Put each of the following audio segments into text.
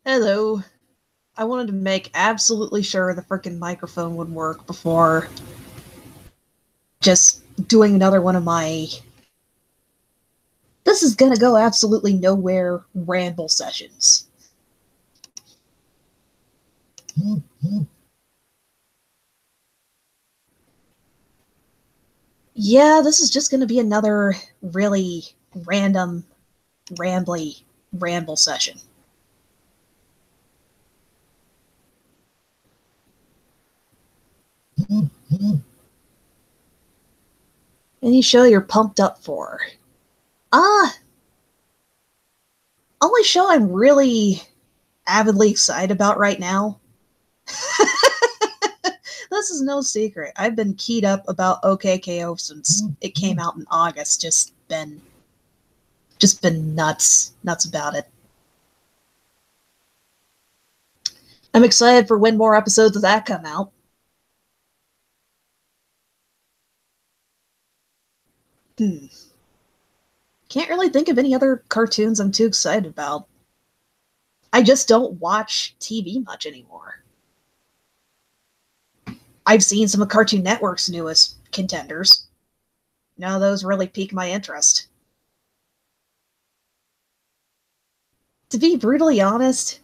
Hello. I wanted to make absolutely sure the frickin' microphone would work before just doing another one of my this is gonna go absolutely nowhere ramble sessions. Yeah, this is just gonna be another really random, rambly ramble session. Any show you're pumped up for? Ah, only show I'm really avidly excited about right now. This is no secret. I've been keyed up about OKKO since it came out in August. Just been nuts about it. I'm excited for when more episodes of that come out. Hmm. Can't really think of any other cartoons I'm too excited about. I just don't watch TV much anymore. I've seen some of Cartoon Network's newest contenders. None of those really pique my interest. To be brutally honest,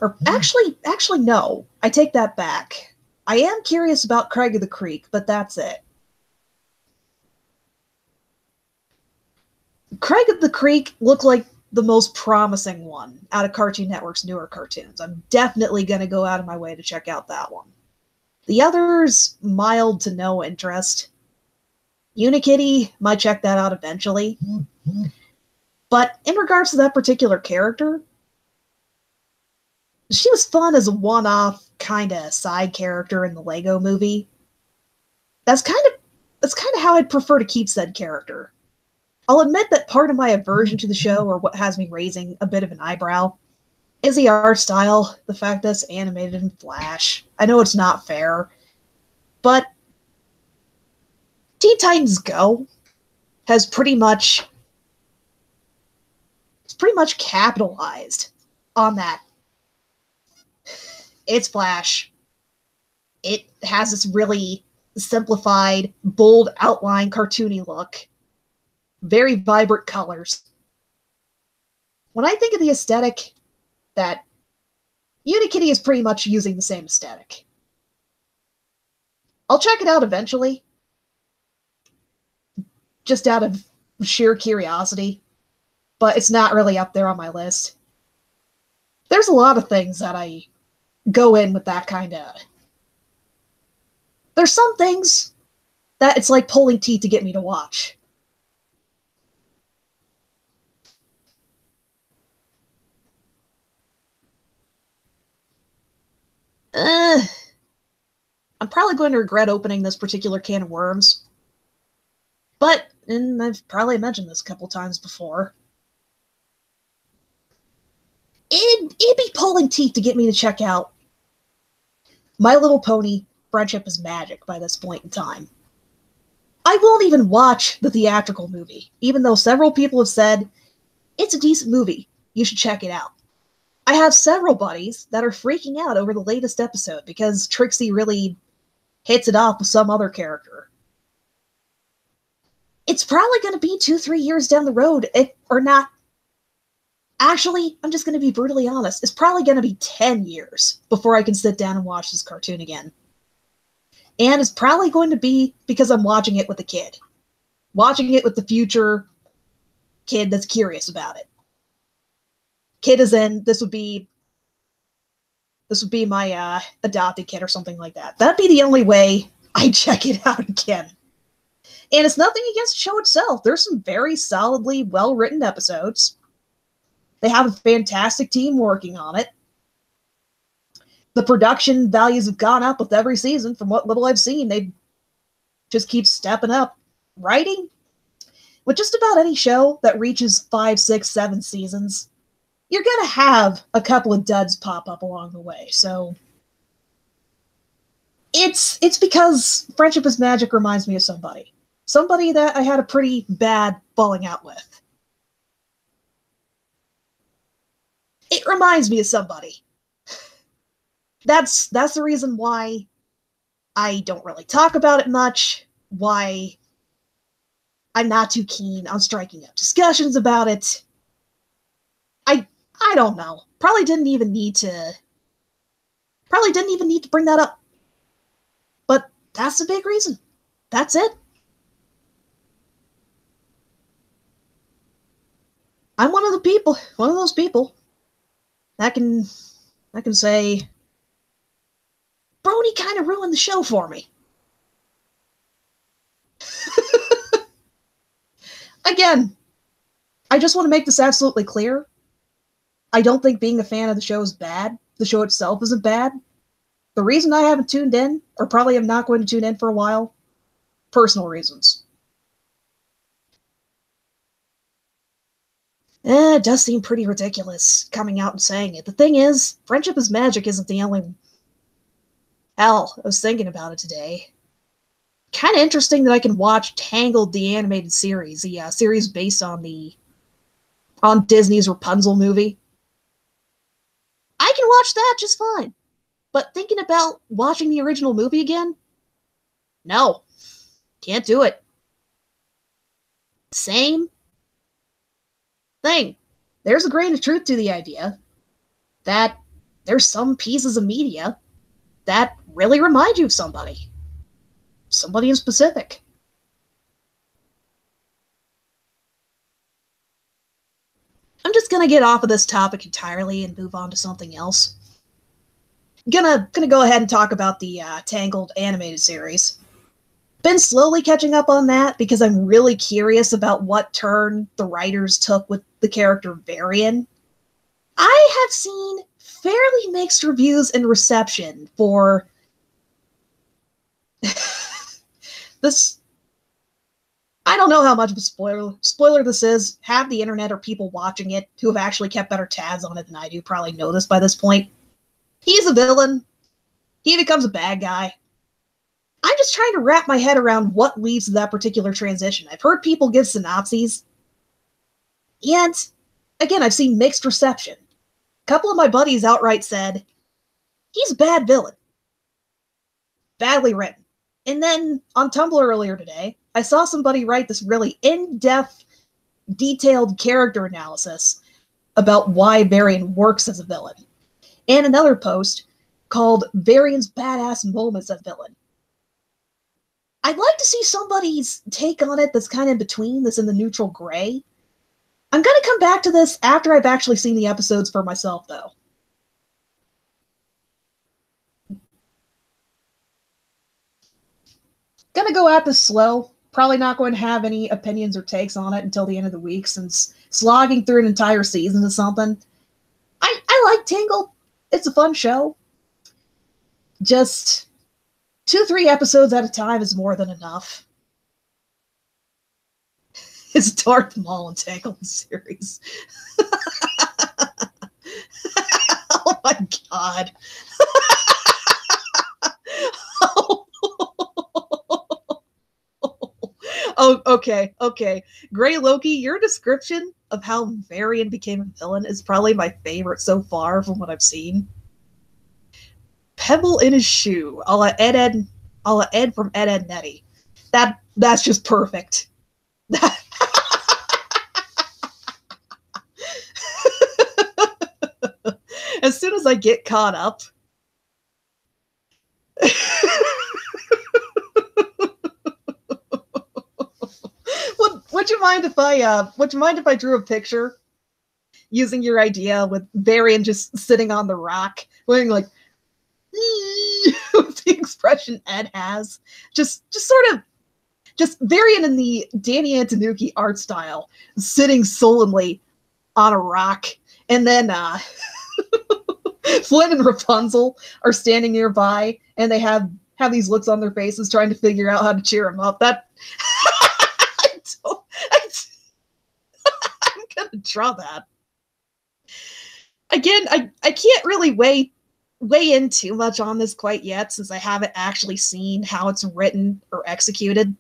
or actually no, I take that back. I am curious about Craig of the Creek, but that's it. Craig of the Creek looked like the most promising one out of Cartoon Network's newer cartoons. I'm definitely going to go out of my way to check out that one. The others, mild to no interest. Unikitty, might check that out eventually. But in regards to that particular character, she was fun as a one-off kind of side character in the Lego movie. That's kind of how I'd prefer to keep said character. I'll admit that part of my aversion to the show, or what has me raising a bit of an eyebrow, is the art style, the fact that it's animated in Flash. I know it's not fair, but Teen Titans Go has pretty much capitalized on that. It's Flash. It has this really simplified, bold outline, cartoony look. Very vibrant colors. When I think of the aesthetic, that Unikitty is pretty much using the same aesthetic. I'll check it out eventually, just out of sheer curiosity, but it's not really up there on my list. There's a lot of things that I go in with that kind of. There's some things that it's like pulling teeth to get me to watch. Uh, I'm probably going to regret opening this particular can of worms. But, and I've probably mentioned this a couple times before, it'd be pulling teeth to get me to check out My Little Pony Friendship is Magic by this point in time. I won't even watch the theatrical movie, even though several people have said it's a decent movie. You should check it out. I have several buddies that are freaking out over the latest episode because Trixie really hits it off with some other character. It's probably going to be 2-3 years down the road, if or not. Actually, I'm just going to be brutally honest. It's probably going to be 10 years before I can sit down and watch this cartoon again. And it's probably going to be because I'm watching it with a kid. Watching it with the future kid that's curious about it. Kid is in, this would be my adopted kid or something like that. That'd be the only way I'd check it out again. And it's nothing against the show itself. There's some very solidly well-written episodes. They have a fantastic team working on it. The production values have gone up with every season. From what little I've seen, they just keep stepping up. Writing? With just about any show that reaches 5, 6, 7 seasons, you're going to have a couple of duds pop up along the way. So it's because Friendship is Magic reminds me of somebody. Somebody that I had a pretty bad falling out with. it reminds me of somebody. That's the reason why I don't really talk about it much, why I'm not too keen on striking up discussions about it. I don't know. Probably didn't even need to bring that up. But that's the big reason. That's it. I'm one of those people that can say, Brony kind of ruined the show for me. Again, I just want to make this absolutely clear. I don't think being a fan of the show is bad. The show itself isn't bad. The reason I haven't tuned in, or probably am not going to tune in for a while, personal reasons. It does seem pretty ridiculous coming out and saying it. The thing is, Friendship is Magic isn't the only... Hell, I was thinking about it today. Kind of interesting that I can watch Tangled, the animated series, the series based on Disney's Rapunzel movie. I can watch that just fine. But thinking about watching the original movie again? No. Can't do it. Same thing. There's a grain of truth to the idea that there's some pieces of media that really remind you of somebody. Somebody in specific. I'm just gonna get off of this topic entirely and move on to something else. Gonna go ahead and talk about the Tangled animated series. Been slowly catching up on that because I'm really curious about what turn the writers took with the character Varian. I have seen fairly mixed reviews and reception for this. I don't know how much of a spoiler this is. Half the internet or people watching it who have actually kept better tabs on it than I do probably know this by this point. He's a villain. He becomes a bad guy. I'm just trying to wrap my head around what leads to that particular transition. I've heard people give synopses. And, again, I've seen mixed reception. A couple of my buddies outright said, he's a bad villain. Badly written. And then, on Tumblr earlier today, I saw somebody write this really in-depth, detailed character analysis about why Varian works as a villain. And another post called Varian's Badass Moments as Villain. I'd like to see somebody's take on it that's kind of in between, that's in the neutral gray. I'm going to come back to this after I've actually seen the episodes for myself, though. Gonna go at this slow. Probably not going to have any opinions or takes on it until the end of the week, since slogging through an entire season is something. I like Tangled. It's a fun show. Just 2-3 episodes at a time is more than enough. It's Darth Maul and Tangled series. Oh my god. Oh, okay. Grey Loki, your description of how Varian became a villain is probably my favorite so far from what I've seen. Pebble in his shoe, a la Ed from Ed, Edd n Eddy. That's just perfect. As soon as I get caught up. Would you mind if I drew a picture using your idea with Varian just sitting on the rock, wearing like with the expression Ed has, just Varian in the Danny Antonucci art style, sitting sullenly on a rock, and then Flynn and Rapunzel are standing nearby, and they have these looks on their faces, trying to figure out how to cheer him up. That I'm gonna draw that. Again, I can't really weigh in too much on this quite yet, since I haven't actually seen how it's written or executed.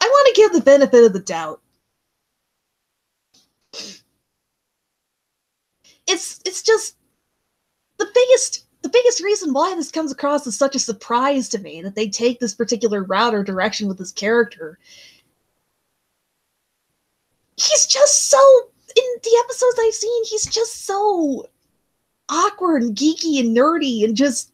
I want to give the benefit of the doubt. it's just the biggest reason why this comes across as such a surprise to me, that they take this particular route or direction with this character. He's just so, in the episodes I've seen, he's just so awkward and geeky and nerdy and just,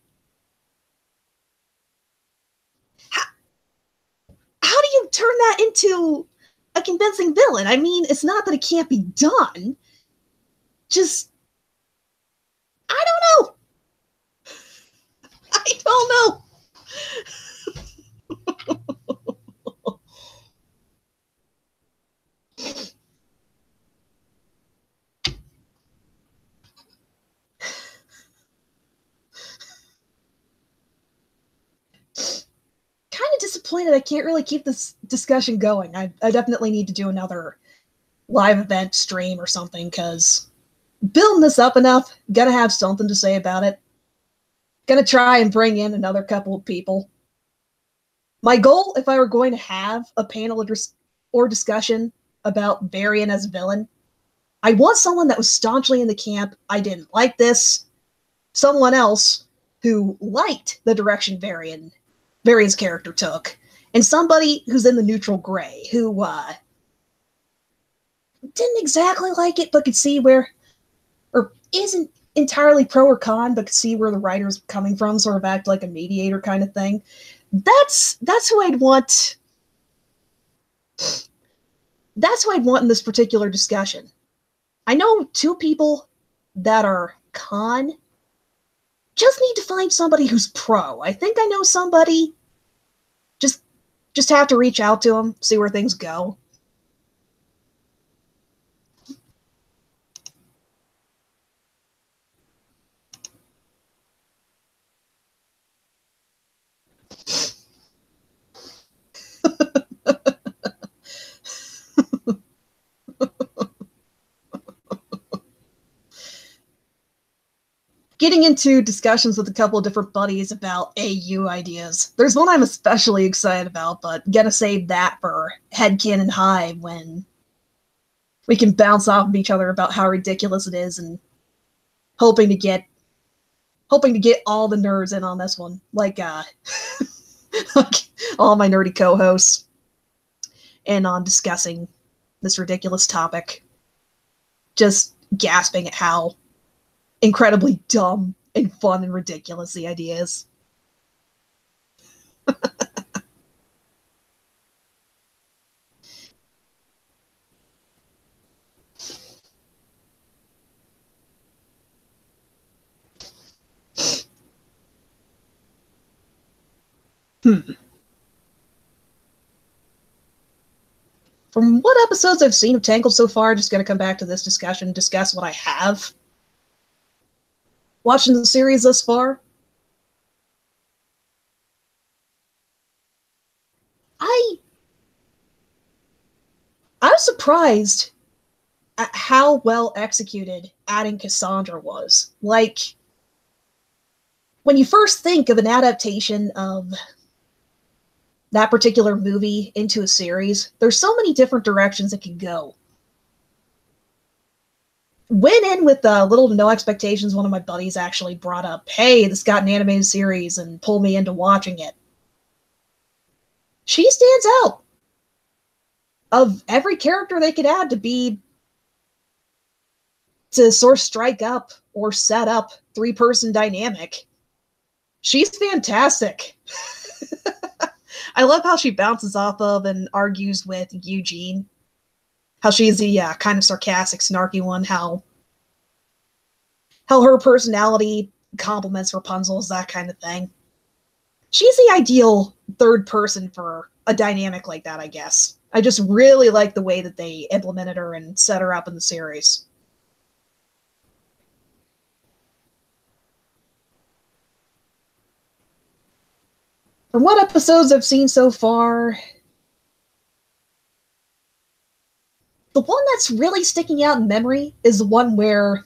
how do you turn that into a convincing villain? I mean, it's not that it can't be done. Just, I don't know. I don't know. Kind of disappointed I can't really keep this discussion going. I definitely need to do another live event stream or something, because building this up enough, gotta have something to say about it. Gonna try and bring in another couple of people. My goal, if I were going to have a panel or discussion about Varian as a villain, I want someone that was staunchly in the camp, I didn't like this, someone else who liked the direction Varian's character took, and somebody who's in the neutral gray, who didn't exactly like it, but could see where, or isn't entirely pro or con, but could see where the writer's coming from, sort of act like a mediator kind of thing. That's who I'd want. That's who I'd want in this particular discussion. I know two people that are con. Just need to find somebody who's pro. I think I know somebody. Just have to reach out to them, see where things go. Getting into discussions with a couple of different buddies about AU ideas. There's one I'm especially excited about, but gonna save that for Headcanon Hive when we can bounce off of each other about how ridiculous it is, and hoping to get all the nerds in on this one, like like all my nerdy co-hosts, and on discussing this ridiculous topic, just gasping at how incredibly dumb and fun and ridiculous the idea is. From what episodes I've seen of Tangled so far, just going to come back to this discussion, discuss what I have watching the series thus far. I was surprised at how well executed adding Cassandra was. Like, when you first think of an adaptation of that particular movie into a series, there's so many different directions it can go. Went in with little to no expectations. One of my buddies actually brought up, hey, this got an animated series, and pulled me into watching it. She stands out. Of every character they could add to sort of strike up or set up three-person dynamic, she's fantastic. I love how she bounces off of and argues with Eugene. How she's the kind of sarcastic, snarky one. How her personality complements Rapunzel's, that kind of thing. She's the ideal third person for a dynamic like that, I guess. I just really like the way that they implemented her and set her up in the series. From what episodes I've seen so far, the one that's really sticking out in memory is the one where,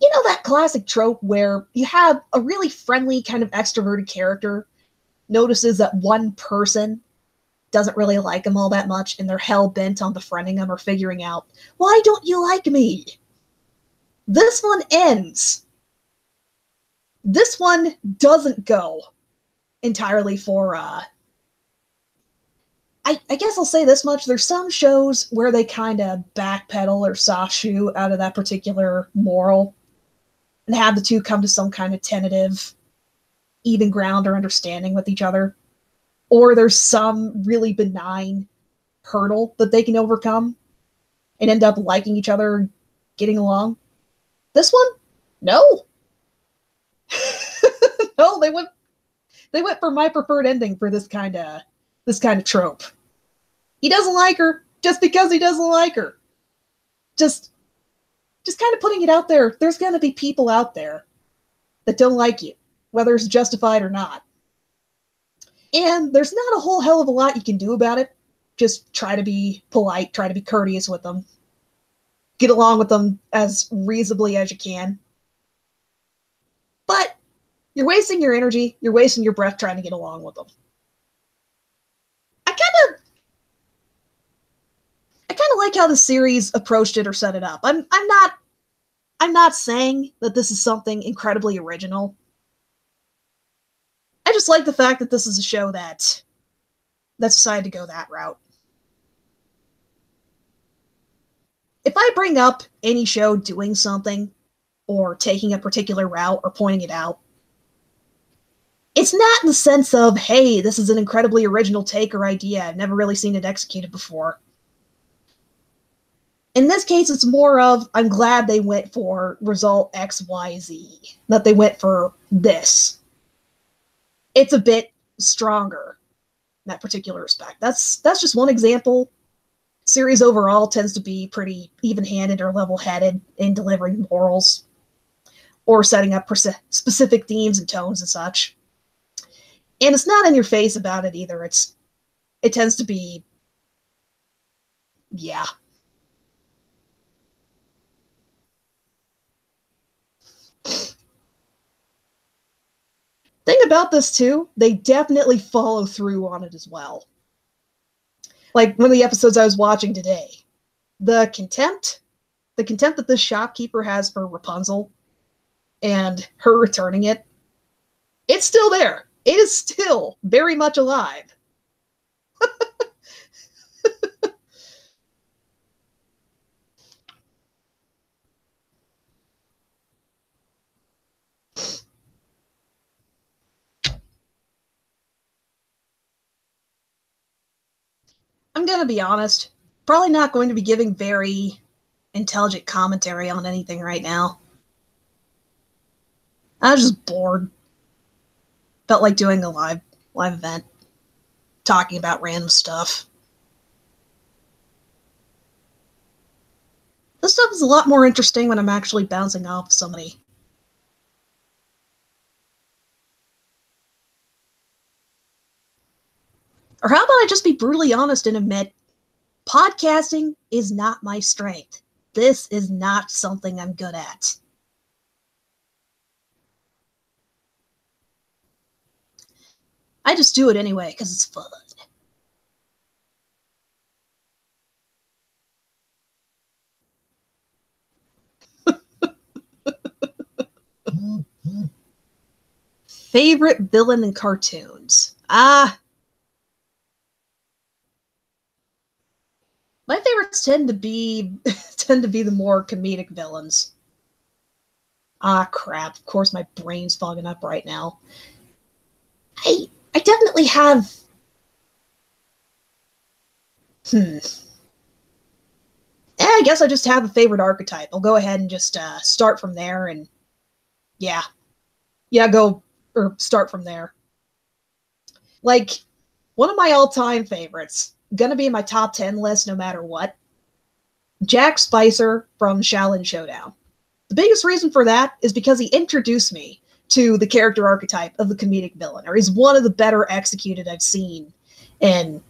you know, that classic trope where you have a really friendly, kind of extroverted character notices that one person doesn't really like him all that much, and they're hell-bent on befriending him or figuring out, why don't you like me? This one ends. This one doesn't go entirely for, I guess I'll say this much. There's some shows where they kind of backpedal or soft shoe out of that particular moral and have the two come to some kind of tentative, even ground or understanding with each other. Or there's some really benign hurdle that they can overcome and end up liking each other, getting along. This one? No. No, they went for my preferred ending for this kind of trope. He doesn't like her just because he doesn't like her. Just kind of putting it out there. There's going to be people out there that don't like you, whether it's justified or not. And there's not a whole hell of a lot you can do about it. Just try to be polite, try to be courteous with them. Get along with them as reasonably as you can. But you're wasting your energy, you're wasting your breath trying to get along with them. I kind of like how the series approached it or set it up. I'm not saying that this is something incredibly original. I just like the fact that this is a show that decided to go that route. If I bring up any show doing something or taking a particular route or pointing it out, it's not in the sense of, hey, this is an incredibly original take or idea. I've never really seen it executed before. In this case, it's more of, I'm glad they went for result X, Y, Z. That they went for this. It's a bit stronger in that particular respect. That's just one example. Series overall tends to be pretty even-handed or level-headed in delivering morals or setting up specific themes and tones and such. And it's not in your face about it either. It tends to be, yeah. Thing about this too, they definitely follow through on it as well. Like one of the episodes I was watching today, the contempt that this shopkeeper has for Rapunzel and her returning it, it's still there. It is still very much alive. I'm going to be honest, probably not going to be giving very intelligent commentary on anything right now. I was just bored. Felt like doing a live event, talking about random stuff. This stuff is a lot more interesting when I'm actually bouncing off somebody. Or how about I just be brutally honest and admit, podcasting is not my strength. This is not something I'm good at. I just do it anyway because it's fun. Favorite villain in cartoons? My favorites tend to be the more comedic villains. Crap. Of course my brain's fogging up right now. I definitely have... I guess I just have a favorite archetype. I'll go ahead and just start from there and... Yeah, start from there. Like, one of my all-time favorites, gonna be in my top 10 list no matter what, Jack Spicer from Shaolin Showdown. The biggest reason for that is because he introduced me to the character archetype of the comedic villain, or he's one of the better executed I've seen in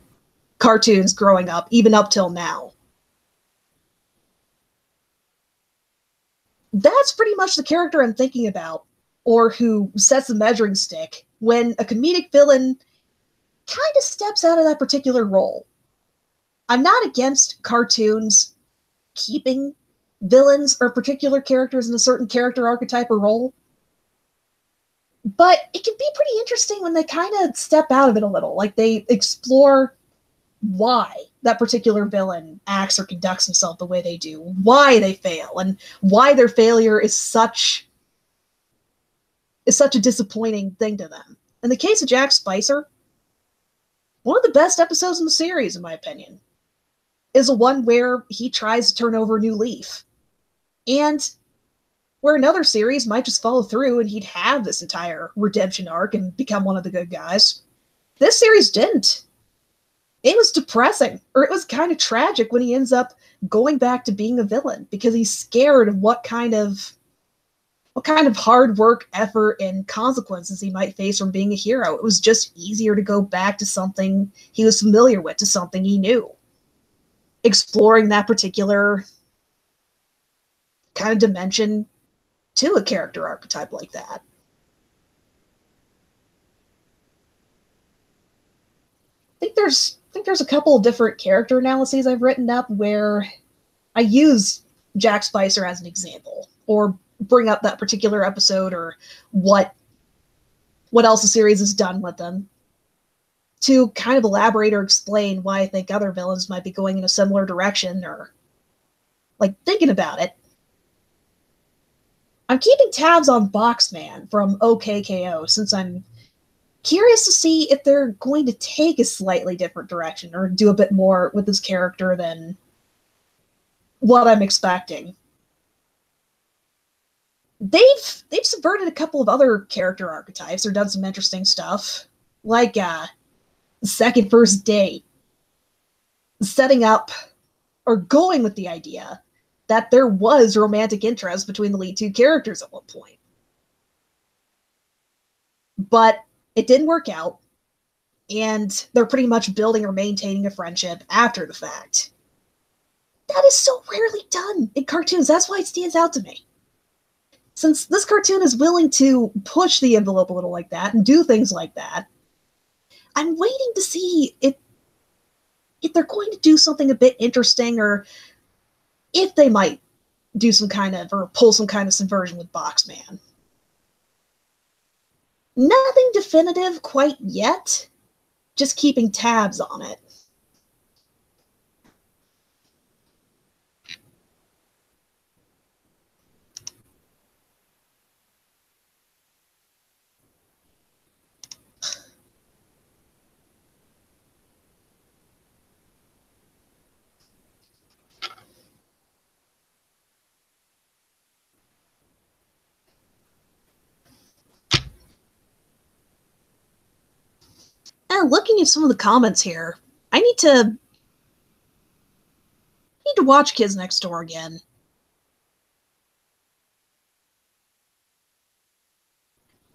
cartoons growing up, even up till now. That's pretty much the character I'm thinking about, or who sets the measuring stick when a comedic villain kind of steps out of that particular role. I'm not against cartoons keeping villains are particular characters in a certain character archetype or role. But it can be pretty interesting when they kind of step out of it a little. Like they explore why that particular villain acts or conducts himself the way they do, why they fail, and why their failure is such a disappointing thing to them. In the case of Jack Spicer, one of the best episodes in the series, in my opinion, is a one where he tries to turn over a new leaf. And where another series might just follow through and he'd have this entire redemption arc and become one of the good guys. This series didn't. It was depressing, or it was kind of tragic when he ends up going back to being a villain because he's scared of what kind of hard work, effort, and consequences he might face from being a hero. It was just easier to go back to something he was familiar with, to something he knew. Exploring that particular kind of dimension to a character archetype like that. I think there's a couple of different character analyses I've written up where I use Jack Spicer as an example, or bring up that particular episode, or what else the series has done with them, to kind of elaborate or explain why I think other villains might be going in a similar direction, or like thinking about it. I'm keeping tabs on Boxman from OKKO since I'm curious to see if they're going to take a slightly different direction or do a bit more with this character than what I'm expecting. They've subverted a couple of other character archetypes or done some interesting stuff, like Second First Date, setting up or going with the idea that there was romantic interest between the lead two characters at one point. But it didn't work out, and they're pretty much building or maintaining a friendship after the fact. That is so rarely done in cartoons. That's why it stands out to me. Since this cartoon is willing to push the envelope a little like that and do things like that, I'm waiting to see if they're going to do something a bit interesting, or if they might do some kind of, or pull some kind of subversion with Boxman. Nothing definitive quite yet, just keeping tabs on it. And looking at some of the comments here, I need to watch Kids Next Door again.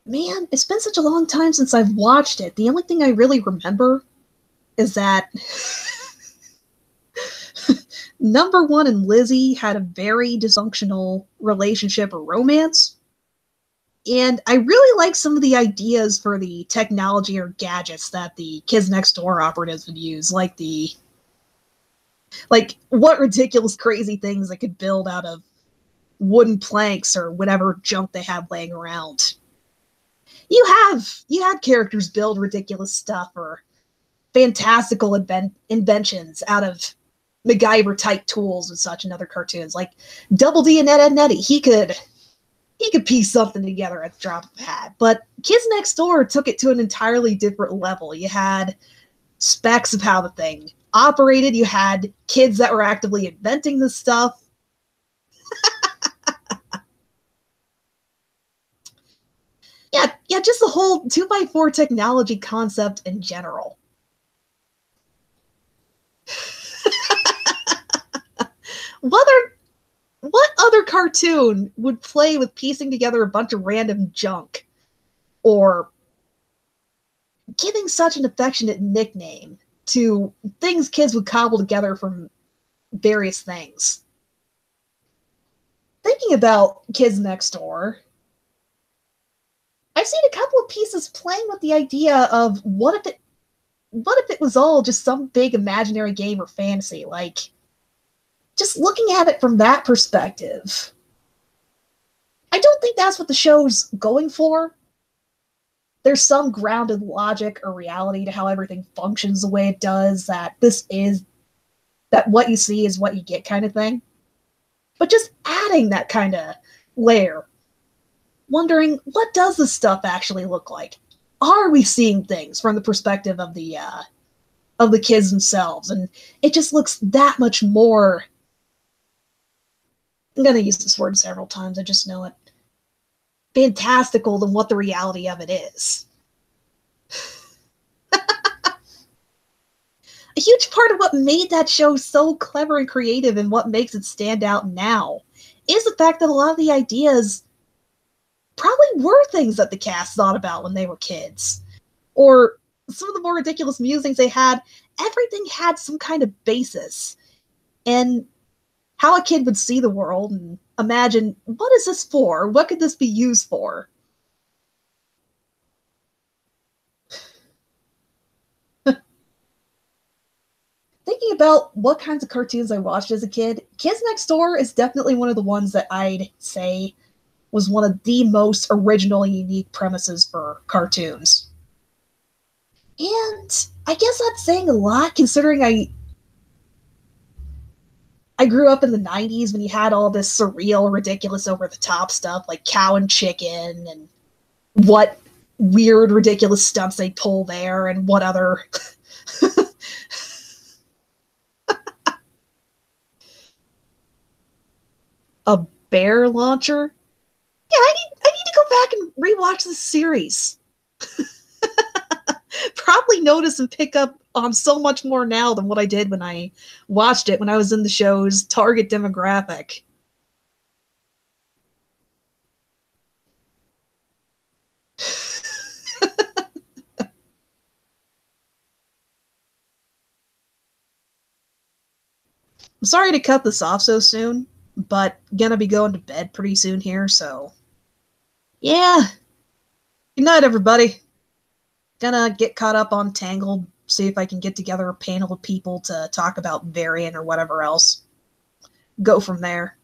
Man, it's been such a long time since I've watched it. The only thing I really remember is that Number One and Lizzie had a very dysfunctional relationship or romance. And I really like some of the ideas for the technology or gadgets that the Kids Next Door operatives would use, like what ridiculous crazy things they could build out of wooden planks or whatever junk they have laying around. You had characters build ridiculous stuff or fantastical inventions out of MacGyver type tools and such in other cartoons, like Double D and Ed Nettie. He could piece something together at the drop of a hat. But Kids Next Door took it to an entirely different level. You had specs of how the thing operated. You had kids that were actively inventing this stuff. Yeah, just the whole 2x4 technology concept in general. What other cartoon would play with piecing together a bunch of random junk, or giving such an affectionate nickname to things kids would cobble together from various things? Thinking about Kids Next Door, I've seen a couple of pieces playing with the idea of what if it was all just some big imaginary game or fantasy, like just looking at it from that perspective, I don't think that's what the show's going for. There's some grounded logic or reality to how everything functions the way it does, that what you see is what you get kind of thing. But just adding that kind of layer, wondering, what does this stuff actually look like? Are we seeing things from the perspective of the kids themselves? And it just looks that much more, I'm going to use this word several times, I just know it, fantastical than what the reality of it is. A huge part of what made that show so clever and creative and what makes it stand out now is the fact that a lot of the ideas probably were things that the cast thought about when they were kids. Or some of the more ridiculous musings they had, everything had some kind of basis. And how a kid would see the world and imagine, what is this for? What could this be used for? Thinking about what kinds of cartoons I watched as a kid, Kids Next Door is definitely one of the ones that I'd say was one of the most original and unique premises for cartoons. And I guess that's saying a lot, considering I grew up in the 90s when you had all this surreal, ridiculous, over-the-top stuff like Cow and Chicken and what weird, ridiculous stunts they pull there and what other... A bear launcher? Yeah, I need to go back and rewatch this series. Probably notice and pick up on so much more now than what I did when I watched it when I was in the show's target demographic. I'm sorry to cut this off so soon, but gonna be going to bed pretty soon here, so yeah. Good night, everybody. Gonna get caught up on Tangled, see if I can get together a panel of people to talk about Variant or whatever else. Go from there.